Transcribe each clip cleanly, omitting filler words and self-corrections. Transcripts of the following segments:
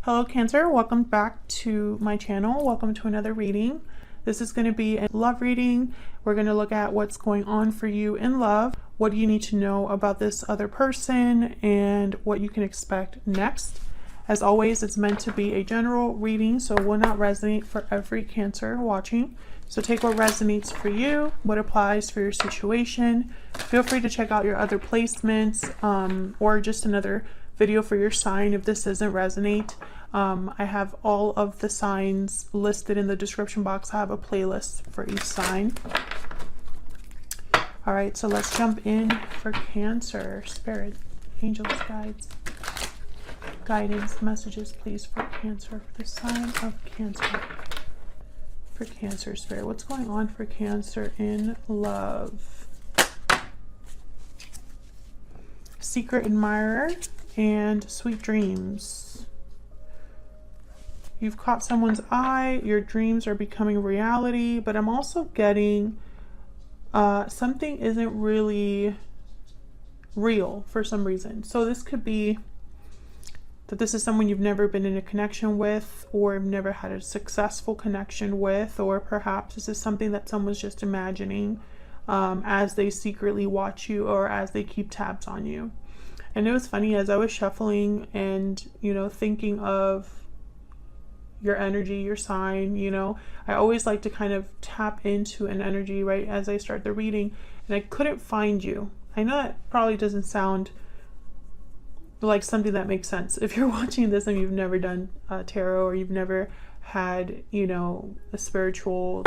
Hello Cancer, welcome back to my channel. Welcome to another reading. This is going to be a love reading. We're going to look at what's going on for you in love. What do you need to know about this other person and what you can expect next. As always, it's meant to be a general reading, so it will not resonate for every Cancer watching. So take what resonates for you, what applies for your situation. Feel free to check out your other placements or just another video for your sign if this doesn't resonate. I have all of the signs listed in the description box. I have a playlist for each sign. All right, so let's jump in for Cancer. Spirit, angels, guides, guidance, messages, please, for Cancer, for the sign of Cancer. For Cancer, Spirit, what's going on for Cancer in love? Secret admirer and sweet dreams. You've caught someone's eye, your dreams are becoming reality, but I'm also getting something isn't really real for some reason. So this could be that this is someone you've never been in a connection with, or have never had a successful connection with, or perhaps this is something that someone's just imagining as they secretly watch you or as they keep tabs on you. And it was funny, as I was shuffling and, thinking of your energy, your sign, I always like to kind of tap into an energy right as I start the reading, and I couldn't find you. I know that probably doesn't sound like something that makes sense. If you're watching this and you've never done tarot, or you've never had, a spiritual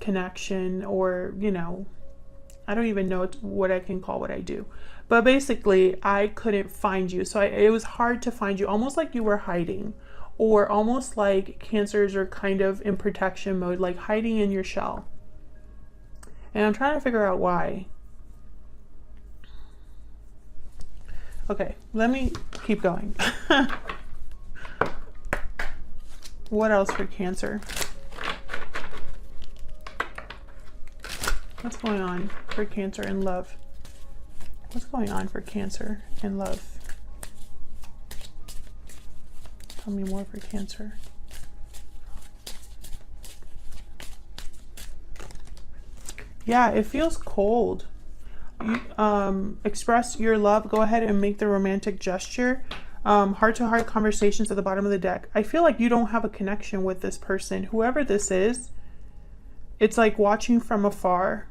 connection, or, I don't even know what I can call what I do. But basically, I couldn't find you. So it was hard to find you, almost like you were hiding, or almost like Cancers are kind of in protection mode, like hiding in your shell. And I'm trying to figure out why. Okay, let me keep going. What else for Cancer? What's going on for Cancer in love? What's going on for Cancer in love? Tell me more for Cancer. Yeah, it feels cold. You, express your love. Go ahead and make the romantic gesture. Heart-to-heart conversations at the bottom of the deck. I feel like you don't have a connection with this person. Whoever this is, it's like watching from afar.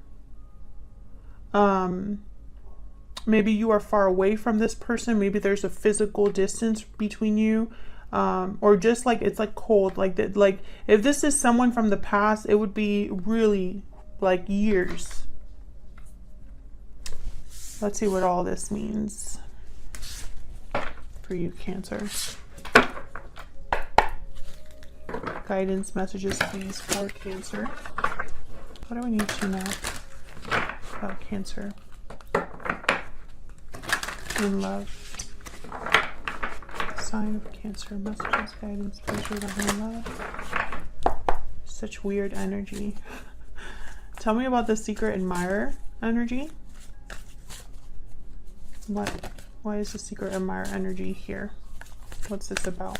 Maybe you are far away from this person. Maybe there's a physical distance between you, or just like it's like cold. Like that. Like if this is someone from the past, it would be really like years. Let's see what all this means for you, Cancer. Guidance messages, please, for Cancer. What do we need to know about Cancer in love? Sign of Cancer, messages, guidance, please, regarding love. Such weird energy. Tell me about the secret admirer energy. Why is the secret admirer energy here? What's this about?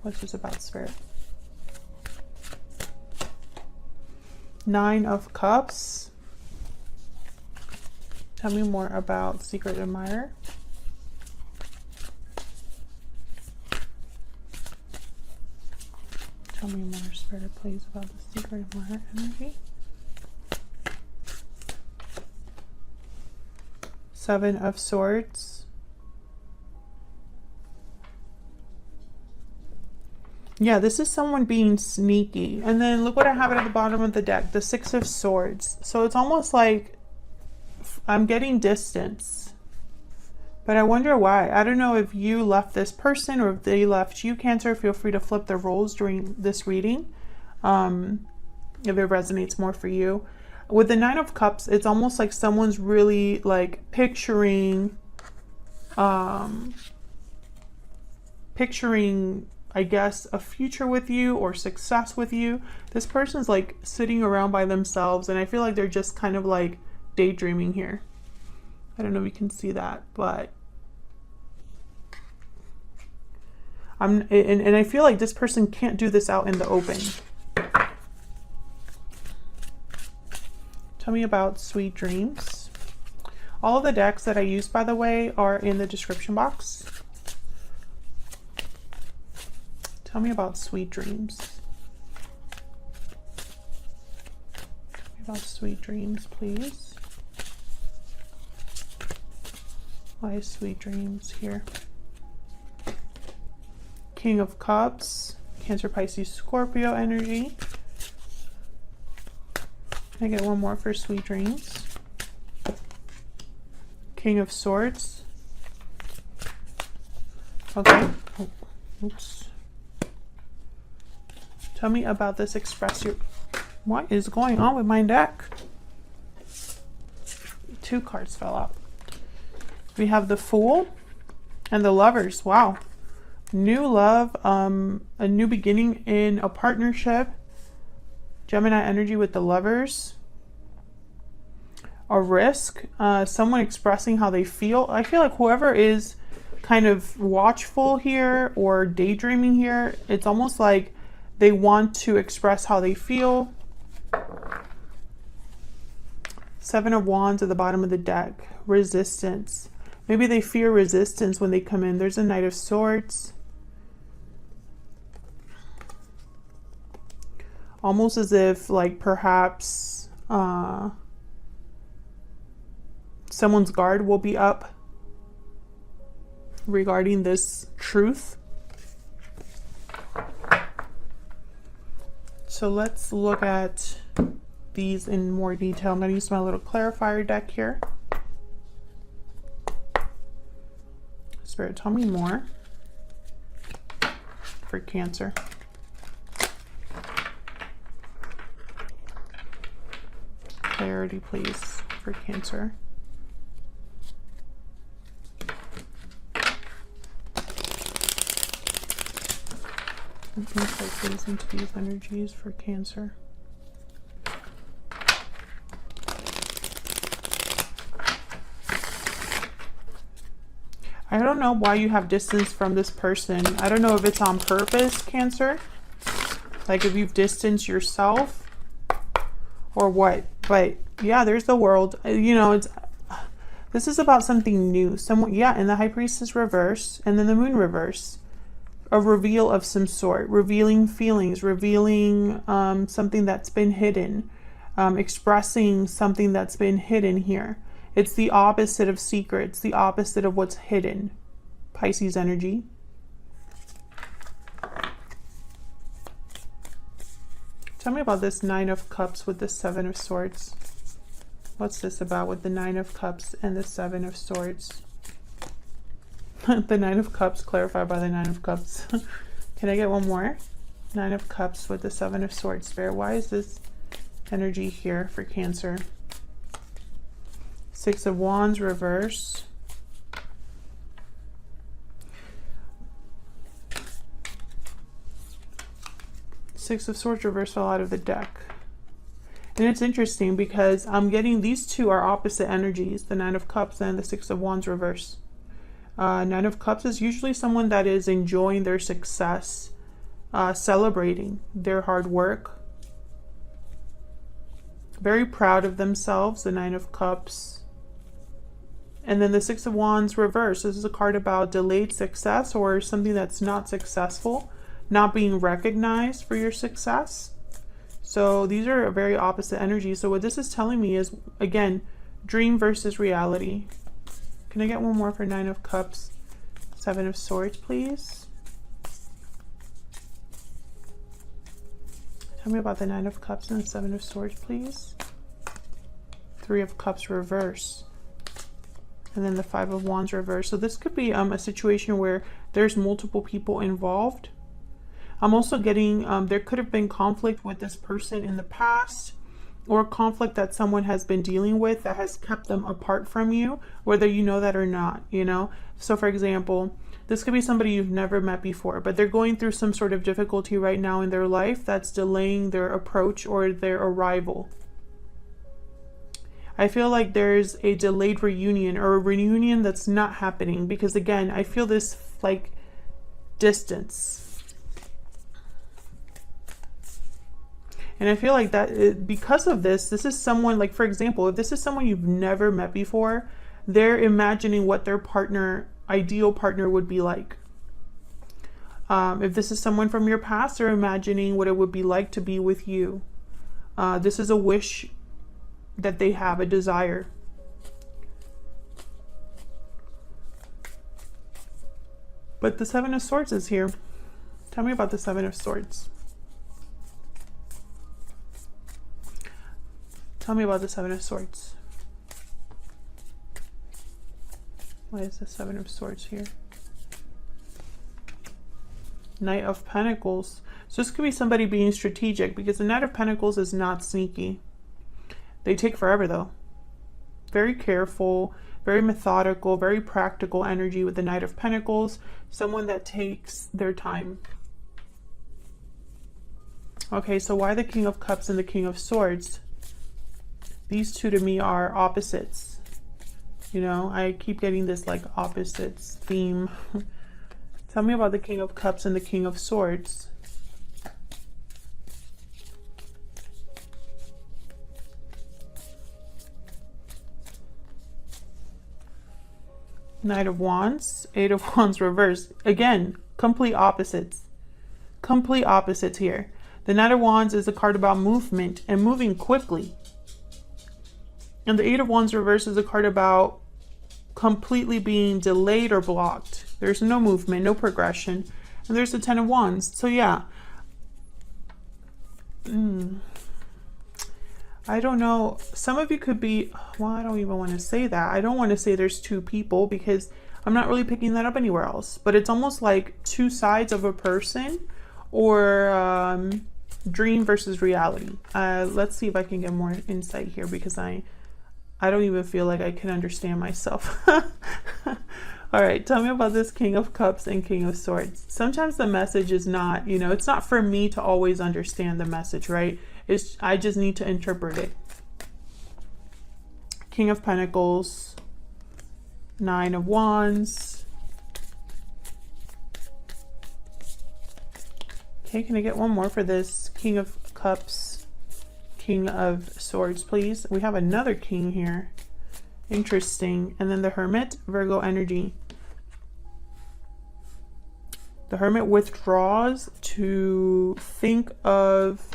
What's this about, Spirit? Nine of Cups. Tell me more about secret admirer. Tell me more, Spirit, please, about the secret admirer energy. Seven of Swords. Yeah, this is someone being sneaky. And then look what I have at the bottom of the deck, the Six of Swords. So it's almost like I'm getting distance. But I wonder why. I don't know if you left this person or if they left you, Cancer. Feel free to flip the roles during this reading, if it resonates more for you. With the Nine of Cups, it's almost like someone's really like picturing, I guess, a future with you or success with you. This person's like sitting around by themselves, and I feel like they're just kind of like daydreaming here. I don't know if you can see that, but and I feel like this person can't do this out in the open. Tell me about sweet dreams. All of the decks that I use, by the way, are in the description box. Tell me about sweet dreams. Tell me about sweet dreams, please. Why is sweet dreams here? King of Cups, Cancer, Pisces, Scorpio energy. Can I get one more for sweet dreams? King of Swords. Okay. Oh, oops. Tell me about this. Express your... What is going on with my deck? 2 cards fell out. We have the Fool and the Lovers. Wow. New love, a new beginning in a partnership. Gemini energy with the Lovers. A risk, someone expressing how they feel. I feel like whoever is kind of watchful here or daydreaming here, it's almost like they want to express how they feel. 7 of Wands at the bottom of the deck. Resistance. Maybe they fear resistance when they come in. There's a Knight of Swords. Almost as if, like, perhaps someone's guard will be up regarding this truth. So let's look at these in more detail. I'm going to use my little clarifier deck here. Spirit, tell me more for Cancer. Clarity, please, for Cancer. Insight, please, into these energies for Cancer. I don't know why you have distance from this person. I don't know if it's on purpose, Cancer. Like if you've distanced yourself or what. But yeah, there's the World. You know, this is about something new. Someone, yeah, and the High Priestess reverse, and then the Moon reverse. A reveal of some sort, revealing feelings, revealing something that's been hidden, expressing something that's been hidden here. It's the opposite of secrets, the opposite of what's hidden. Pisces energy. Tell me about this 9 of Cups with the 7 of Swords. What's this about with the 9 of Cups and the 7 of Swords? The 9 of Cups clarified by the 9 of Cups. Can I get one more? 9 of Cups with the 7 of Swords. Spirit, why is this energy here for Cancer? 6 of Wands reverse. Six of Swords reverse fell out of the deck. And it's interesting because I'm getting these two are opposite energies, the 9 of Cups and the 6 of Wands reverse. 9 of Cups is usually someone that is enjoying their success, celebrating their hard work, very proud of themselves, the 9 of Cups. And then the 6 of Wands reverse. This is a card about delayed success or something that's not successful, not being recognized for your success. So these are very opposite energies. So what this is telling me is, again, dream versus reality. Can I get one more for 9 of Cups, 7 of Swords, please? Tell me about the 9 of Cups and the 7 of Swords, please. 3 of Cups reverse. And then the 5 of Wands reverse. So this could be a situation where there's multiple people involved. I'm also getting, there could have been conflict with this person in the past, or conflict that someone has been dealing with that has kept them apart from you, whether you know that or not, you know? So for example, this could be somebody you've never met before, but they're going through some sort of difficulty right now in their life that's delaying their approach or their arrival. I feel like there's a delayed reunion or a reunion that's not happening because, again, I feel this like distance. And I feel like that because of this is someone, like, for example, if this is someone you've never met before, they're imagining what their ideal partner would be like. If this is someone from your past, they're imagining what it would be like to be with you. This is a wish that they have, a desire. But the Seven of Swords is here. Tell me about the Seven of Swords. Tell me about the Seven of Swords. Why is the Seven of Swords here? Knight of Pentacles. So this could be somebody being strategic because the Knight of Pentacles is not sneaky. They take forever though. Very careful, very methodical, very practical energy with the Knight of Pentacles. Someone that takes their time. Okay, so why the King of Cups and the King of Swords? These two to me are opposites. You know, I keep getting this like opposites theme. Tell me about the King of Cups and the King of Swords. Knight of Wands, Eight of Wands reversed. Again, complete opposites. Complete opposites here. The Knight of Wands is a card about movement and moving quickly. And the Eight of Wands reversed is a card about completely being delayed or blocked. There's no movement, no progression. And there's the Ten of Wands. So yeah. I don't know. Some of you could be, well, I don't even want to say that. I don't want to say there's two people because I'm not really picking that up anywhere else. But it's almost like two sides of a person or dream versus reality. Let's see if I can get more insight here because I don't even feel like I can understand myself. All right, tell me about this King of Cups and King of Swords. Sometimes the message is not, you know, it's not for me to always understand the message, right? I just need to interpret it. King of Pentacles, Nine of Wands. Okay, can I get one more for this King of Cups, King of Swords, please? We have another king here. Interesting. And then the Hermit, Virgo energy. The Hermit withdraws to think of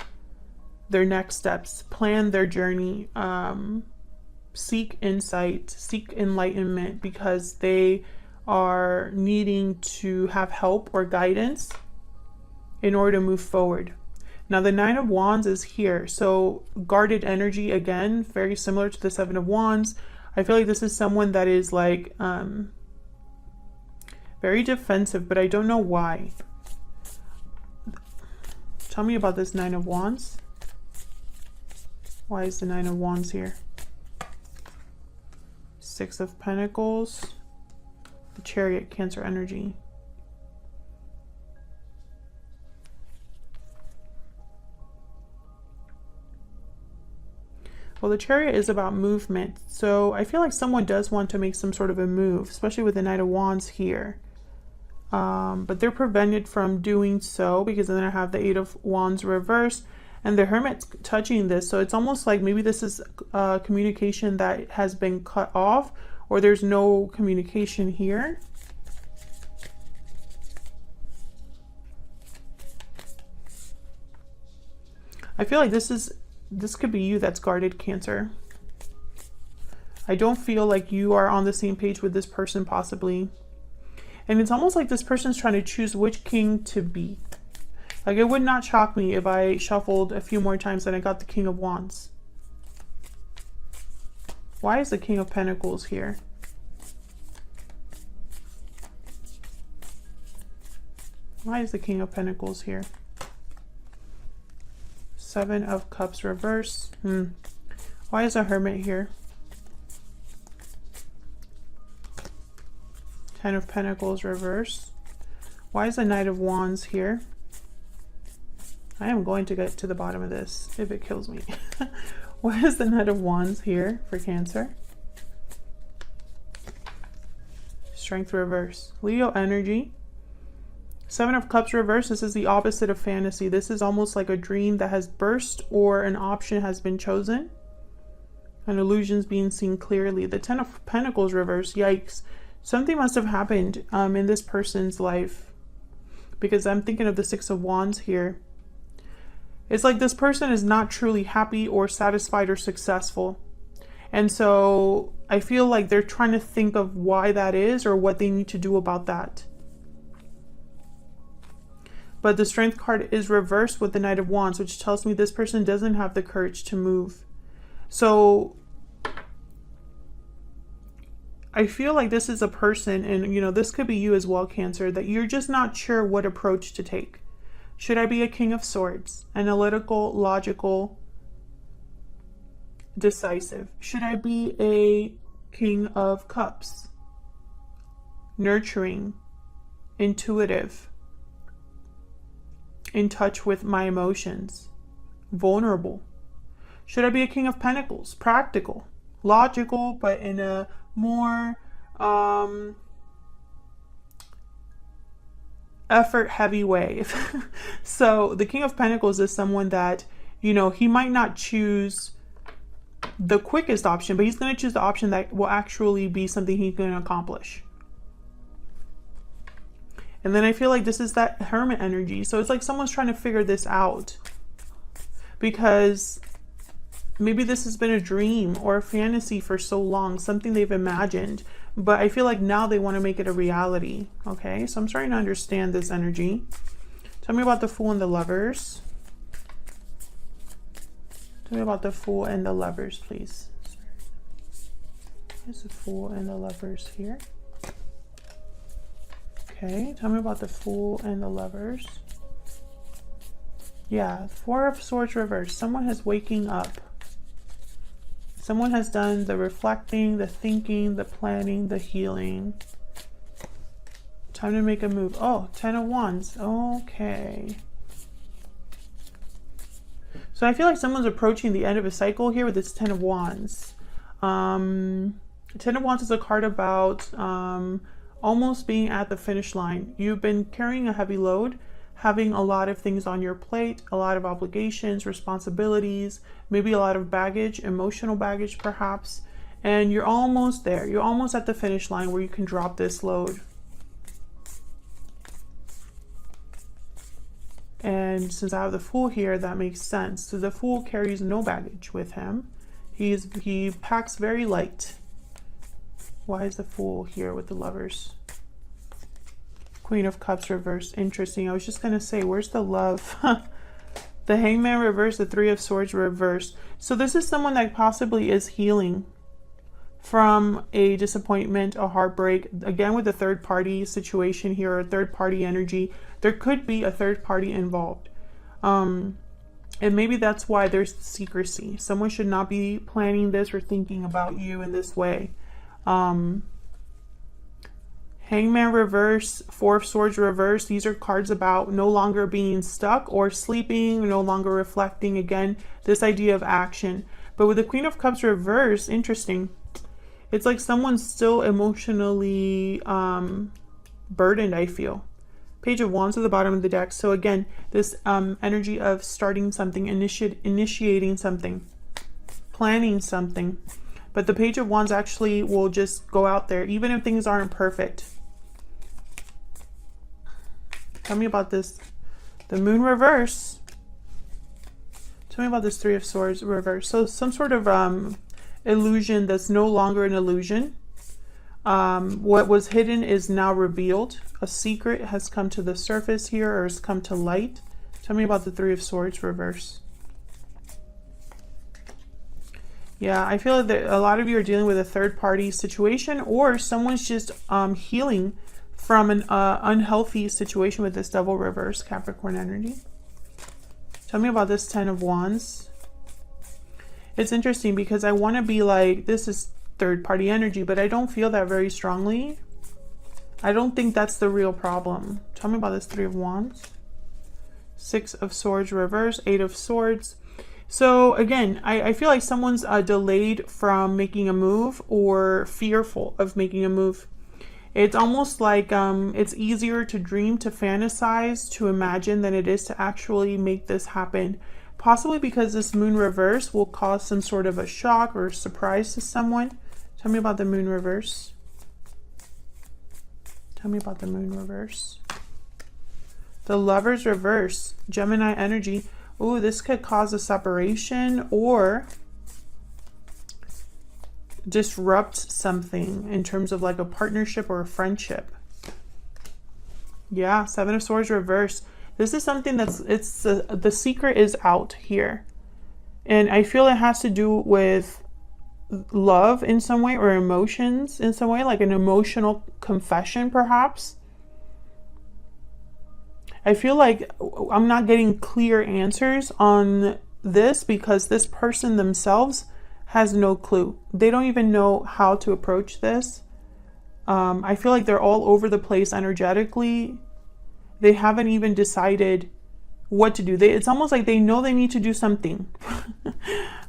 their next steps, plan their journey, seek insight, seek enlightenment because they are needing to have help or guidance in order to move forward. Now the Nine of Wands is here, so guarded energy again, very similar to the Seven of Wands. I feel like this is someone that is like very defensive, but I don't know why. Tell me about this Nine of Wands. Why is the Nine of Wands here? Six of Pentacles, the Chariot, Cancer energy. Well, the Chariot is about movement, so I feel like someone does want to make some sort of a move, especially with the Knight of Wands here. But they're prevented from doing so because then I have the Eight of Wands reversed and the Hermit's touching this. So it's almost like maybe this is communication that has been cut off or there's no communication here. I feel like this could be you that's guarded, Cancer. I don't feel like you are on the same page with this person possibly. And it's almost like this person's trying to choose which king to be. Like, it would not shock me if I shuffled a few more times and I got the King of Wands. Why is the King of Pentacles here? Why is the King of Pentacles here? Seven of Cups reverse. Why is a Hermit here? Ten of Pentacles reverse. Why is the Knight of Wands here? I am going to get to the bottom of this if it kills me. What is the Knight of Wands here for Cancer? Strength reverse. Leo energy. Seven of Cups reverse. This is the opposite of fantasy. This is almost like a dream that has burst or an option has been chosen. An illusion's being seen clearly. The Ten of Pentacles reverse. Yikes. Something must have happened in this person's life, because I'm thinking of the Six of Wands here. It's like this person is not truly happy or satisfied or successful. And so I feel like they're trying to think of why that is or what they need to do about that. But the Strength card is reversed with the Knight of Wands, which tells me this person doesn't have the courage to move. So I feel like this is a person, and you know, this could be you as well, Cancer, that you're just not sure what approach to take. Should I be a King of Swords, analytical, logical, decisive? Should I be a King of Cups, nurturing, intuitive, in touch with my emotions, vulnerable? Should I be a King of Pentacles, practical, logical, but in a more effort heavy way? So the King of Pentacles is someone that, you know, he might not choose the quickest option, but he's going to choose the option that will actually be something he's going to accomplish. And then I feel like this is that Hermit energy. So it's like someone's trying to figure this out, because maybe this has been a dream or a fantasy for so long, something they've imagined, but I feel like now they want to make it a reality. Okay, so I'm starting to understand this energy. Tell me about the Fool and the Lovers. Tell me about the Fool and the Lovers, please. Here's the Fool and the Lovers here. Okay, tell me about the Fool and the Lovers. Yeah, Four of Swords reversed. Someone is waking up. Someone has done the reflecting, the thinking, the planning, the healing. Time to make a move. Oh, Ten of Wands. Okay. So I feel like someone's approaching the end of a cycle here with this Ten of Wands. Ten of Wands is a card about almost being at the finish line. You've been carrying a heavy load, having a lot of things on your plate, a lot of obligations, responsibilities, maybe a lot of baggage, emotional baggage perhaps, and you're almost there. You're almost at the finish line where you can drop this load. And since I have the Fool here, that makes sense. So the Fool carries no baggage with him. He packs very light. Why is the Fool here with the Lovers? Queen of Cups reversed. Interesting. I was just going to say, where's the love? The Hangman reversed, the Three of Swords reversed. So this is someone that possibly is healing from a disappointment, a heartbreak. Again, with a third party situation here, or third party energy, there could be a third party involved. And maybe that's why there's secrecy. Someone should not be planning this or thinking about you in this way. Hangman reverse, Four of Swords reverse. These are cards about no longer being stuck or sleeping, no longer reflecting. Again, this idea of action. But with the Queen of Cups reverse, interesting. It's like someone's still emotionally burdened, I feel. Page of Wands at the bottom of the deck. So again, this energy of starting something, initiating something, planning something. But the Page of Wands actually will just go out there, even if things aren't perfect. Tell me about this. The Moon reverse. Tell me about this Three of Swords reverse. So some sort of illusion that's no longer an illusion. What was hidden is now revealed. A secret has come to the surface here, or has come to light. Tell me about the Three of Swords reverse. Yeah, I feel that a lot of you are dealing with a third party situation, or someone's just healing from an unhealthy situation with this Devil reverse, Capricorn energy. Tell me about this Ten of Wands. It's interesting because I want to be like, this is third party energy, but I don't feel that very strongly. I don't think that's the real problem. Tell me about this Three of Wands. Six of Swords reverse, Eight of Swords. So again, I feel like someone's delayed from making a move or fearful of making a move. It's almost like it's easier to dream, to fantasize, to imagine than it is to actually make this happen. Possibly because this moon reverse will cause some sort of a shock or surprise to someone. Tell me about the moon reverse. Tell me about the moon reverse. The Lovers reverse, Gemini energy. Ooh, this could cause a separation or disrupt something in terms of like a partnership or a friendship. Yeah, Seven of Swords reverse. This is something that's, the secret is out here. And I feel it has to do with love in some way or emotions in some way, like an emotional confession perhaps. I feel like I'm not getting clear answers on this because this person themselves has no clue. They don't even know how to approach this. I feel like they're all over the place energetically. They haven't even decided what to do. It's almost like they know they need to do something,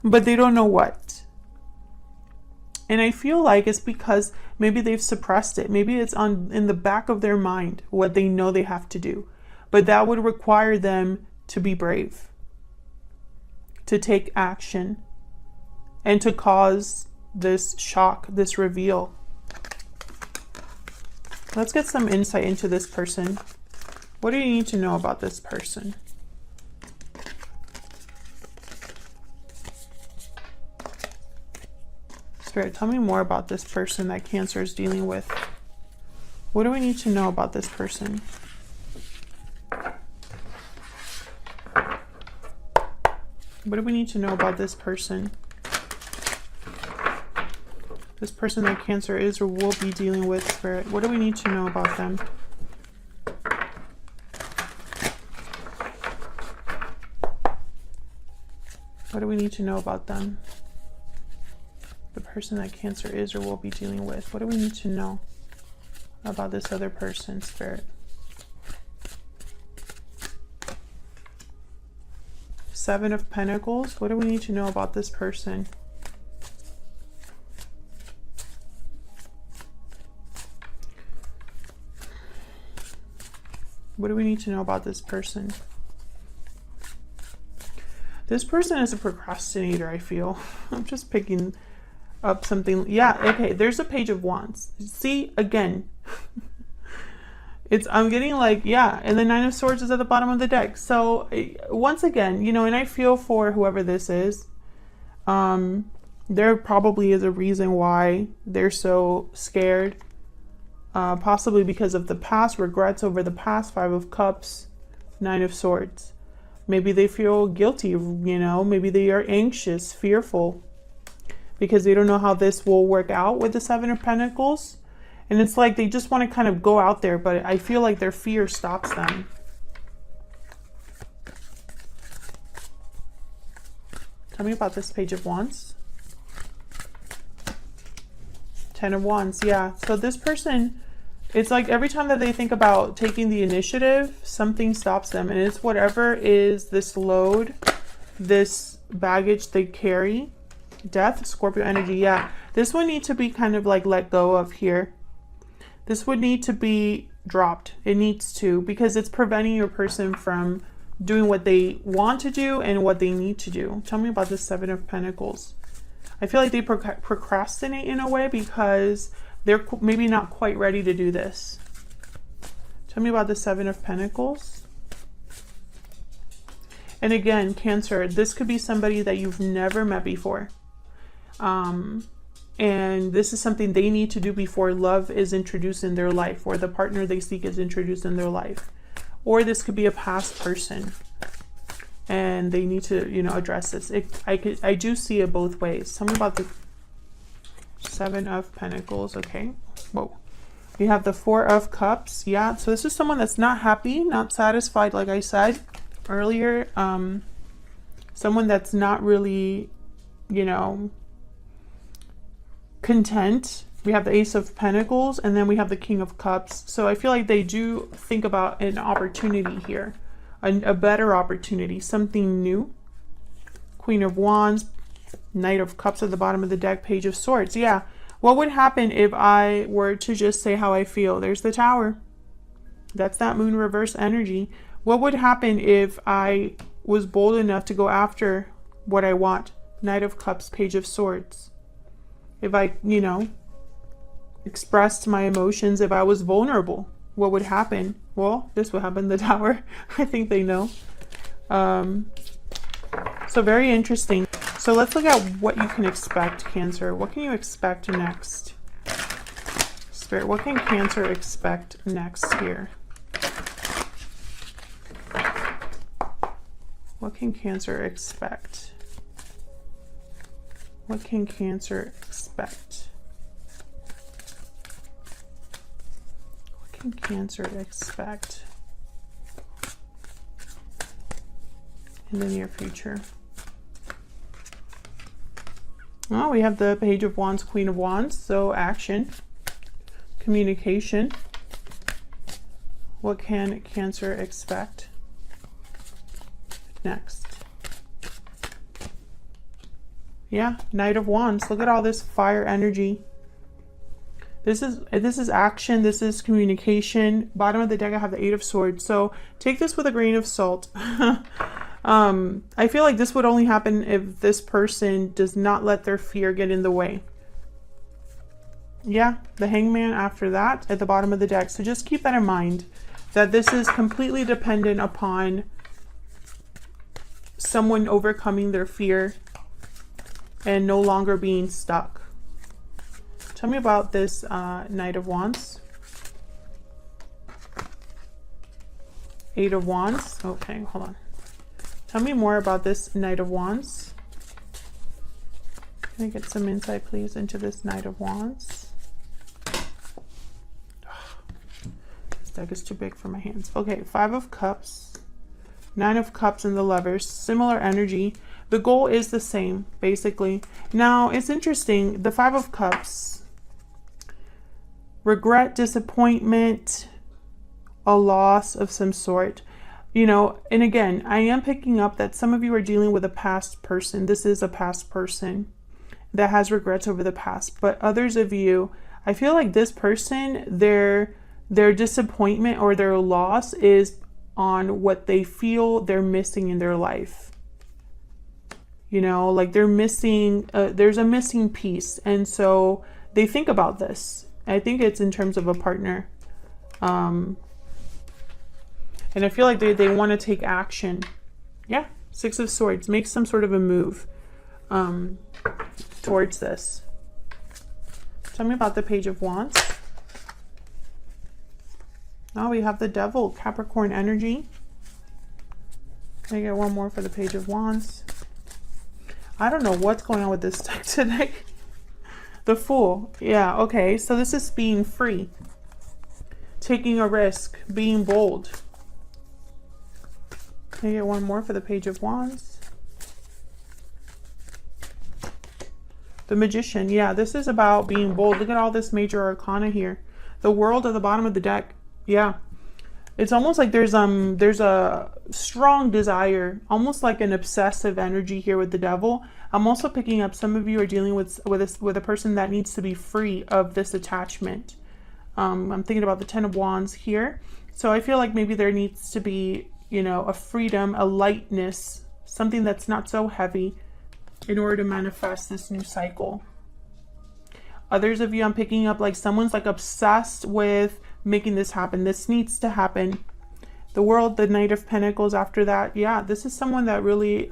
but they don't know what. And I feel like it's because maybe they've suppressed it. Maybe it's in the back of their mind what they know they have to do. But that would require them to be brave, to take action, and to cause this shock, this reveal. Let's get some insight into this person. What do you need to know about this person? Spirit, tell me more about this person that Cancer is dealing with. What do we need to know about this person? What do we need to know about this person? This person that Cancer is or will be dealing with, Spirit. What do we need to know about them? What do we need to know about them? The person that Cancer is or will be dealing with. What do we need to know about this other person, Spirit? Seven of Pentacles. What do we need to know about this person? What do we need to know about this person? This person is a procrastinator, I feel. I'm just picking up something. Yeah, okay, there's a Page of Wands. See, again, I'm getting like, yeah, and the Nine of Swords is at the bottom of the deck. So once again, you know, and I feel for whoever this is, there probably is a reason why they're so scared. Possibly because of the past, regrets over the past, Five of Cups, Nine of Swords. Maybe they feel guilty, you know, maybe they are anxious, fearful, because they don't know how this will work out with the Seven of Pentacles. And it's like they just want to kind of go out there, but I feel like their fear stops them. Tell me about this Page of Wands. Ten of Wands, yeah. So this person, it's like every time that they think about taking the initiative, something stops them. And it's whatever is this load, this baggage they carry. Death, Scorpio energy, yeah. This would need to be kind of like let go of here. This would need to be dropped. It needs to, because it's preventing your person from doing what they want to do and what they need to do. Tell me about the Seven of Pentacles. I feel like they procrastinate in a way because they're maybe not quite ready to do this. Tell me about the Seven of Pentacles. And again, Cancer, this could be somebody that you've never met before. And this is something they need to do before love is introduced in their life, or the partner they seek is introduced in their life. Or this could be a past person and they need to, you know, address this. I do see it both ways. Tell me about the Seven of Pentacles. Okay. Whoa. We have the Four of Cups. Yeah. So this is someone that's not happy, not satisfied, like I said earlier. Someone that's not really, you know, content. We have the Ace of Pentacles, and then we have the King of Cups. So I feel like they do think about an opportunity here, a better opportunity, something new. Queen of Wands, Knight of Cups at the bottom of the deck, Page of Swords. Yeah. What would happen if I were to just say how I feel? There's the Tower. That's that moon reverse energy. What would happen if I was bold enough to go after what I want? Knight of Cups, Page of Swords. If I, you know, expressed my emotions, if I was vulnerable, what would happen? Well, this would happen, the Tower. I think they know. So very interesting. So let's look at what you can expect, Cancer. What can you expect next? Spirit, what can Cancer expect next here? What can Cancer expect? What can Cancer expect? What can Cancer expect in the near future? Oh, we have the Page of Wands, Queen of Wands. So action, communication. What can Cancer expect next? Yeah, Knight of Wands. Look at all this fire energy. This is action. This is communication. Bottom of the deck, I have the Eight of Swords. So take this with a grain of salt. I feel like this would only happen if this person does not let their fear get in the way. Yeah, the Hangman after that at the bottom of the deck. So just keep that in mind, that this is completely dependent upon someone overcoming their fear and no longer being stuck. Tell me about this Knight of Wands. Eight of Wands. Okay, hold on. Tell me more about this Knight of Wands. Can I get some insight, please, into this Knight of Wands? This deck is too big for my hands. Okay, Five of Cups, Nine of Cups, and the Lovers. Similar energy. The goal is the same, basically. Now, it's interesting. The Five of Cups. Regret, disappointment, a loss of some sort. You know, and again, I am picking up that some of you are dealing with a past person. This is a past person that has regrets over the past. But others of you, I feel like this person, their disappointment or their loss is on what they feel they're missing in their life. You know, like they're missing, there's a missing piece. And so they think about this. I think it's in terms of a partner. And I feel like they want to take action. Yeah, Six of Swords. Make some sort of a move towards this. Tell me about the Page of Wands. Oh, we have the Devil, Capricorn energy. Can I get one more for the Page of Wands? I don't know what's going on with this deck today. The Fool. Yeah, okay. So this is being free. Taking a risk. Being bold. Can I get one more for the Page of Wands? The Magician. Yeah, this is about being bold. Look at all this major arcana here. The World at the bottom of the deck. Yeah. It's almost like there's a strong desire, almost like an obsessive energy here with the Devil. I'm also picking up some of you are dealing with a person that needs to be free of this attachment. I'm thinking about the Ten of Wands here. So I feel like maybe there needs to be, you know, a freedom, a lightness, something that's not so heavy in order to manifest this new cycle. Others of you, I'm picking up like someone's like obsessed with making this happen. This needs to happen. The World, the Knight of Pentacles after that. Yeah, this is someone that really,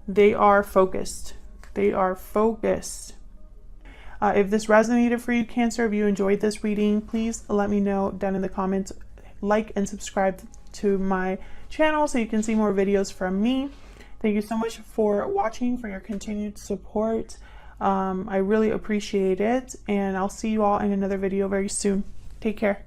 they are focused. They are focused. If this resonated for you, Cancer, if you enjoyed this reading, please let me know down in the comments. Like and subscribe to my channel so you can see more videos from me. Thank you so much for watching, for your continued support. I really appreciate it, and I'll see you all in another video very soon. Take care.